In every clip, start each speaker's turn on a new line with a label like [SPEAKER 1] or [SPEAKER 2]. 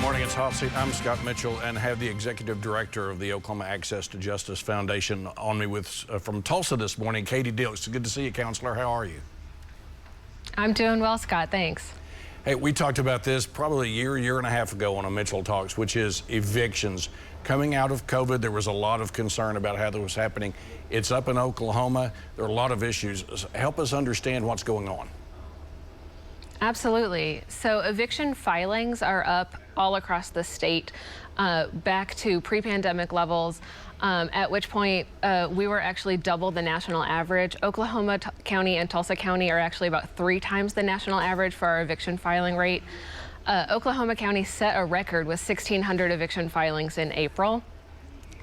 [SPEAKER 1] morning, it's Hot Seat. I'm Scott Mitchell and have the executive director of the Oklahoma Access to Justice Foundation on me with from Tulsa this morning, Katie Dilks. Good to see you, Counselor. How are you?
[SPEAKER 2] I'm doing well, Scott. Thanks.
[SPEAKER 1] Hey, we talked about this probably a year and a half ago on a Mitchell Talks, which is evictions. Coming out of COVID, there was a lot of concern about how that was happening. It's up in Oklahoma. There are a lot of issues. Help us understand what's going on.
[SPEAKER 2] Absolutely. So eviction filings are up all across the state, back to pre-pandemic levels, at which point we were actually double the national average. Oklahoma County and Tulsa County are actually about 3 times the national average for our eviction filing rate. Oklahoma County set a record with 1,600 eviction filings in April.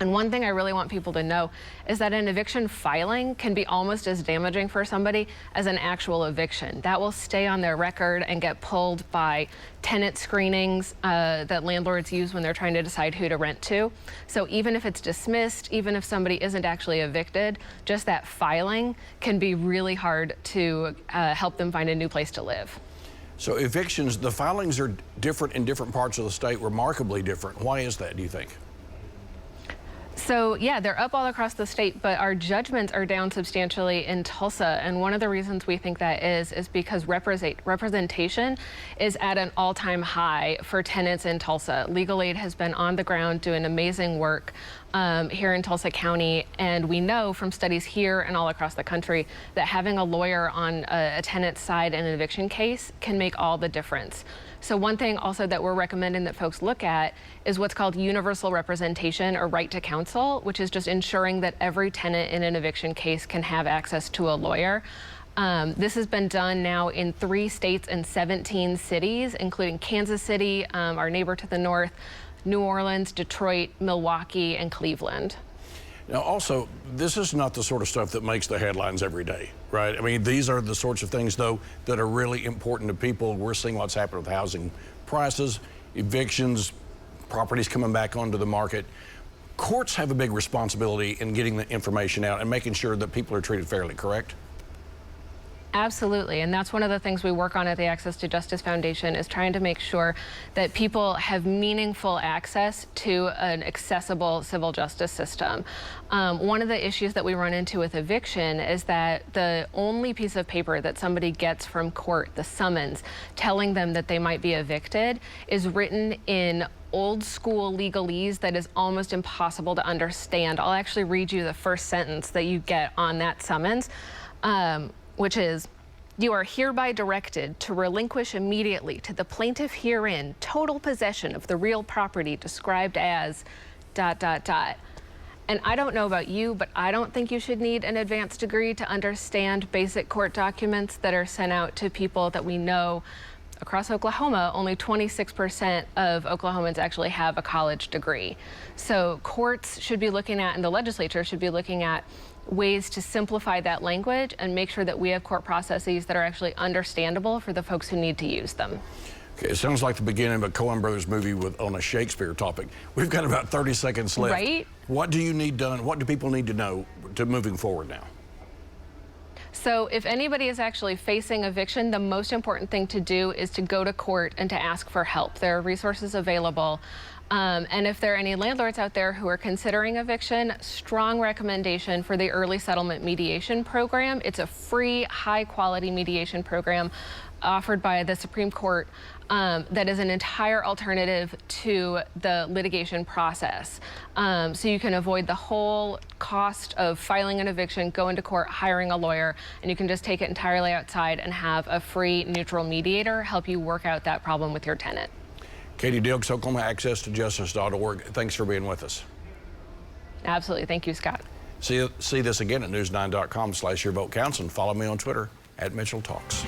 [SPEAKER 2] And one thing I really want people to know is that an eviction filing can be almost as damaging for somebody as an actual eviction. That will stay on their record and get pulled by tenant screenings that landlords use when they're trying to decide who to rent to. So even if it's dismissed, even if somebody isn't actually evicted, just that filing can be really hard to help them find a new place to live.
[SPEAKER 1] So evictions, the filings are different in different parts of the state, remarkably different. Why is that, do you think?
[SPEAKER 2] So yeah, they're up all across the state, but our judgments are down substantially in Tulsa. And one of the reasons we think that is because representation is at an all-time high for tenants in Tulsa. Legal Aid has been on the ground doing amazing work here in Tulsa County. And we know from studies here and all across the country that having a lawyer on a tenant's side in an eviction case can make all the difference. So one thing also that we're recommending that folks look at is what's called universal representation or right to counsel, which is just ensuring that every tenant in an eviction case can have access to a lawyer. This has been done now in 3 states and 17 cities, including Kansas City, our neighbor to the north, New Orleans, Detroit, Milwaukee, and Cleveland.
[SPEAKER 1] Now, also, this is not the sort of stuff that makes the headlines every day, right? I mean, these are the sorts of things, though, that are really important to people. We're seeing what's happened with housing prices, evictions, properties coming back onto the market. Courts have a big responsibility in getting the information out and making sure that people are treated fairly, correct?
[SPEAKER 2] Absolutely, and that's one of the things we work on at the Access to Justice Foundation is trying to make sure that people have meaningful access to an accessible civil justice system. One of the issues that we run into with eviction is that the only piece of paper that somebody gets from court, the summons, telling them that they might be evicted, is written in old school legalese that is almost impossible to understand. I'll actually read you the first sentence that you get on that summons. Which is, you are hereby directed to relinquish immediately to the plaintiff herein total possession of the real property described as ... And I don't know about you, but I don't think you should need an advanced degree to understand basic court documents that are sent out to people that we know. Across Oklahoma, only 26% of Oklahomans actually have a college degree. So courts should be looking at, and the legislature should be looking at, ways to simplify that language and make sure that we have court processes that are actually understandable for the folks who need to use them.
[SPEAKER 1] Okay, it sounds like the beginning of a Coen Brothers movie on a Shakespeare topic. We've got about 30 seconds left.
[SPEAKER 2] Right?
[SPEAKER 1] What do you need done? What do people need to know to moving forward now?
[SPEAKER 2] So if anybody is actually facing eviction, the most important thing to do is to go to court and to ask for help. There are resources available. And if there are any landlords out there who are considering eviction, strong recommendation for the Early Settlement Mediation Program. It's a free, high-quality mediation program offered by the Supreme Court that is an entire alternative to the litigation process. So you can avoid the whole cost of filing an eviction, going to court, hiring a lawyer, and you can just take it entirely outside and have a free, neutral mediator help you work out that problem with your tenant.
[SPEAKER 1] Katie Dilks, Oklahoma Access to Justice.org. Thanks for being with us.
[SPEAKER 2] Absolutely. Thank you, Scott.
[SPEAKER 1] See this again at news9.com/YourVoteCounts and follow me on Twitter @MitchellTalks.